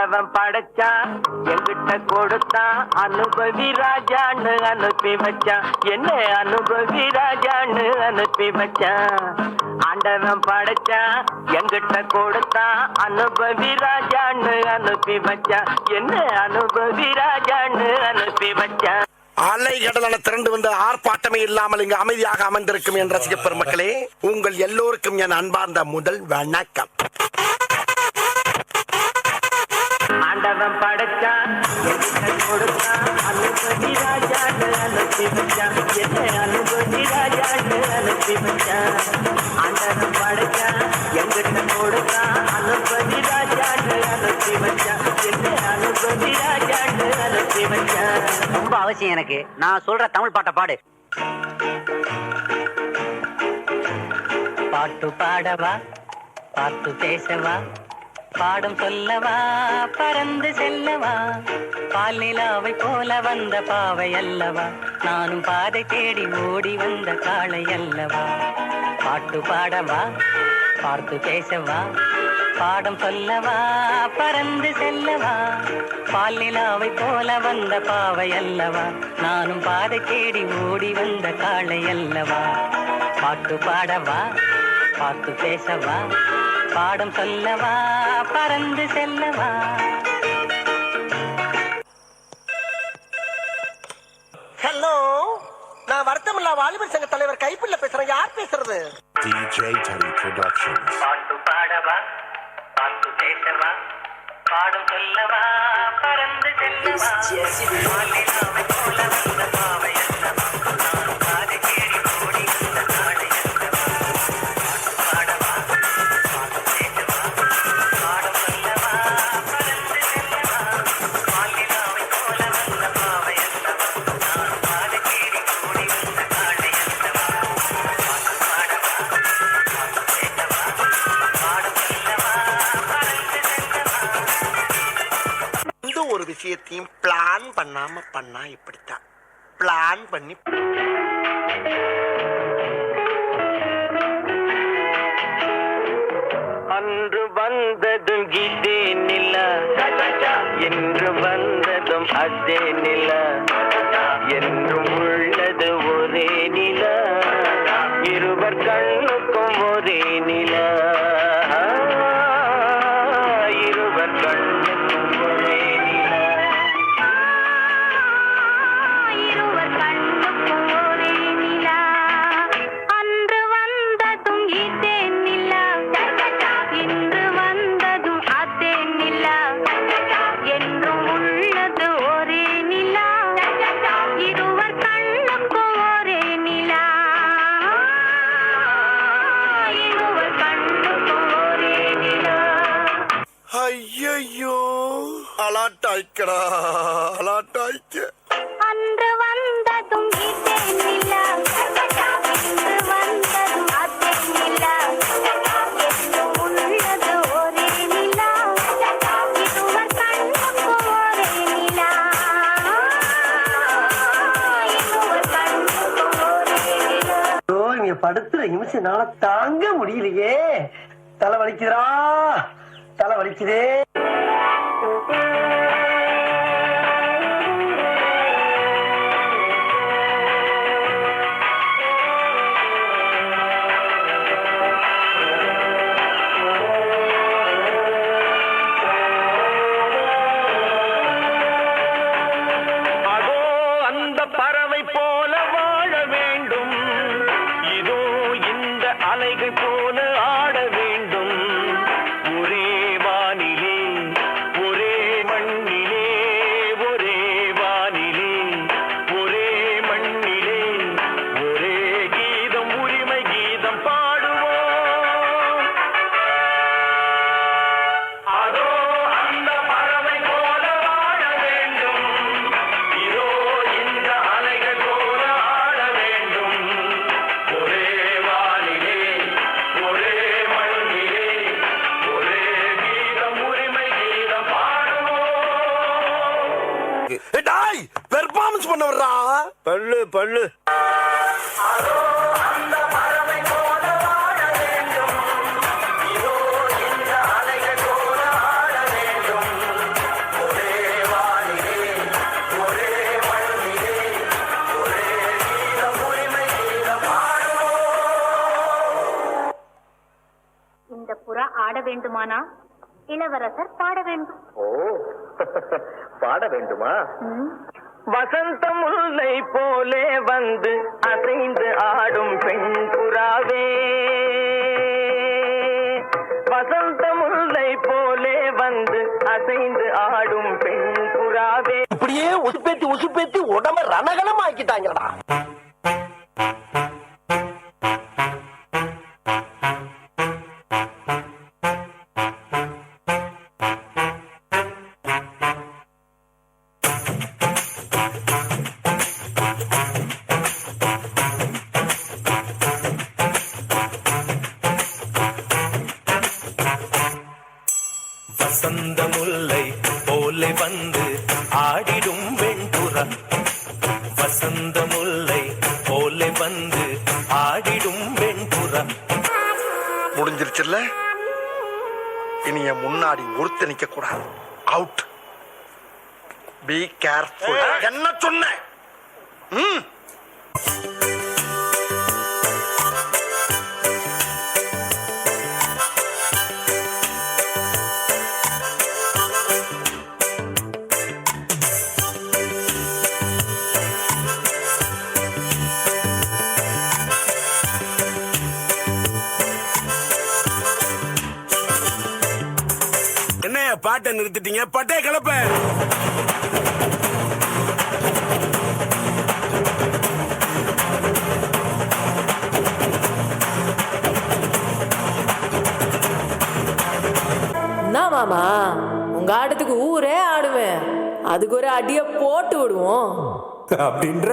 ஆண்டவன் படைச்சான் எங்கிட்ட கொடுத்தான் அனுபவி ராஜான்னு அனுப்பி வச்சான் என்ன அனுபவி ராஜான்னு அனுப்பி வச்சான் ஆண்டவன் படைச்சான் எங்கிட்ட கொடுத்தான் அனுபவி ராஜான்னு அனுப்பி வச்சான் என்ன அனுபவி ராஜான்னு அனுப்பி வச்சான் அலை கடலான திரண்டு வந்து ஆர்ப்பாட்டமே இல்லாமல் இங்கு அமைதியாக அமர்ந்திருக்கும் என் ரசிக பெருமக்களே, உங்கள் எல்லோருக்கும் என் அன்பார்ந்த முதல் வணக்கம். ஆண்டவன் படைச்சான் எங்கிட்ட கொடுத்தான் அனுபவி ராஜான்னு அனுப்பி வச்சான் என்ன அனுபவி ராஜான்னு அனுப்பி வச்சான் ஆண்டவன் படைச்சான் எங்கிட்ட கொடுத்தான் அனுபவி ராஜான்னு அனுப்பி வச்சான் என்ன அனுபவி ராஜான்னு அனுப்பி வச்சான். ரொம்ப அவசியம் எனக்கு. நான் சொல்ற தமிழ் பாட்டை பாடு. பாட்டு பாடவா, பாட்டு பேசவா, பாடம் சொல்லவா, பறந்து செல்லவா, பால் நிலாவை போல வந்த பாவை அல்லவா, நானும் பாதை தேடி ஓடி வந்த காளை அல்லவா. பாட்டு பாடவா, பார்த்து பேசவா, பாடம் சொல்லவா, பறந்து செல்லவா, பால் நிலாவை போல வந்த பாவை அல்லவா, நானும் பாதை தேடி ஓடி வந்த காளை அல்லவா. பாட்டு பாடவா, பார்த்து பேசவா, பாடம் சொல்லவா, பறந்து செல்லவா. ஹலோ, நான் வருத்தமில்லா வாலிபர் சங்க தலைவர் கைப்பிள்ள பேசுறேன். யார் பேசுறது? DJ Teddy Productions. பாட்டு பாடவா, பார்த்து பேசவா, பாடம் சொல்லவா, பறந்து செல்லவா, பால் நிலாவை போல வந்த பாவை அல்லவா, நானும் பாதை தேடி ஓடி வந்த காளை அல்லவா. பாட்டு பாடவா, பார்த்து பேசவா, பாடம் சொல்லவா, பறந்து செல்லவா, பால் நிலாவை போல வந்த பாவை அல்லவா, நானும் பாதை தேடி ஓடி வந்த காளை அல்லவா. பாட்டு பாடவா, பார்த்து பேசவா, பாடம் சொல்லவா, பறந்து செல்லவா. இந்த ஒரு விஷயத்தையும் பிளான் பண்ணாம பண்ணா இப்படித்தான். பிளான் பண்ணி அன்று வந்ததும் இதே நிலா என்று வந்ததும் அதே நிலா என்றும் உள்ளது ஒரே நிலா இருவர் கண்ணுக்கும் ஒரே நிலா இருவர் கண்ணுக்கும் ஒரே நிலா இருவர் கண்ணுக்கும் ஒரே நிலா அன்று வந்ததும் இதே நிலா இன்று வந்ததும் அதே நிலா என்றும் உள்ளது ஒரே நிலா இருவர் கண்ணுக்கும் ஒரே நிலா இருவர் கண்ணுக்கும் ஒரே நிலா. ஐயோ, அலாட்டாய்க்கடா, அலாட்டாய்க்க. அன்று வந்ததும் இதே நிலா இன்று வந்ததும் அதே நிலா என்றும் உள்ளது ஒரே நிலா இருவர் கண்ணுக்கும் ஒரே நிலா இருவர் கண்ணுக்கும் ஒரே நிலா. இங்க படுத்துற நிமிஷம்னால தாங்க முடியலையே. தலை வலிக்குதுடா, தலை வலிக்குதே. அதோ அந்த பறவை போல வாழ வேண்டும் இதோ இந்த அலைகள் போல ஆட வேண்டும் ஒரே வானிலே ஒரே மண்ணிலே ஒரே வானிலே ஒரே மண்ணிலே ஒரே கீதம் உரிமை கீதம் பாடுவோம். அதோ அந்த பறவை போல வாழ வேண்டும் இதோ இந்த அலைகள் போல ஆட வேண்டும் ஒரே வானிலே ஒரே மண்ணிலே ஒரே கீதம் உரிமை கீதம் பாடுவோம். டாய், பெர்ஃபார்மன்ஸ் பண்ண வர்றா. பல்லு பல்லு. அதோ அந்த பறவை போல வாழ வேண்டும் இதோ இந்த அலைகள் போல ஆட வேண்டும் இந்த புறா ஆட வேண்டுமானா இளவரசர் பாட வேண்டும். ஓ பாட வேண்டுமா? வசந்த முல்லை போலே வந்து அசைந்து ஆடும் பெண் புறாவே, வசந்த முல்லை போலே வந்து அசைந்து ஆடும் பெண் புறாவே. இப்படியே உசுப்பேத்தி உடம்ப ரணகலம் ஆக்கிட்டாங்கடா. வசந்த முல்லை போலே வந்து ஆடிடும் வெண்புறா, வசந்த முல்லை போலே வந்து ஆடிடும் வெண்புறா. முடிஞ்சிருச்சுல்ல? இனி என் முன்னாடி ஒருத்த நிக்க கூடாது. அவுட். Be careful. என்ன சொன்ன? என்ன பாட்டை நிறுத்திட்டீங்க? பட்டே கிளப்ப. என்ன மாமா, உங்க ஆட்டத்துக்கு ஊரே ஆடுவேன், அதுக்கு ஒரு அடிய போட்டு விடுவோம் அப்படின்ற.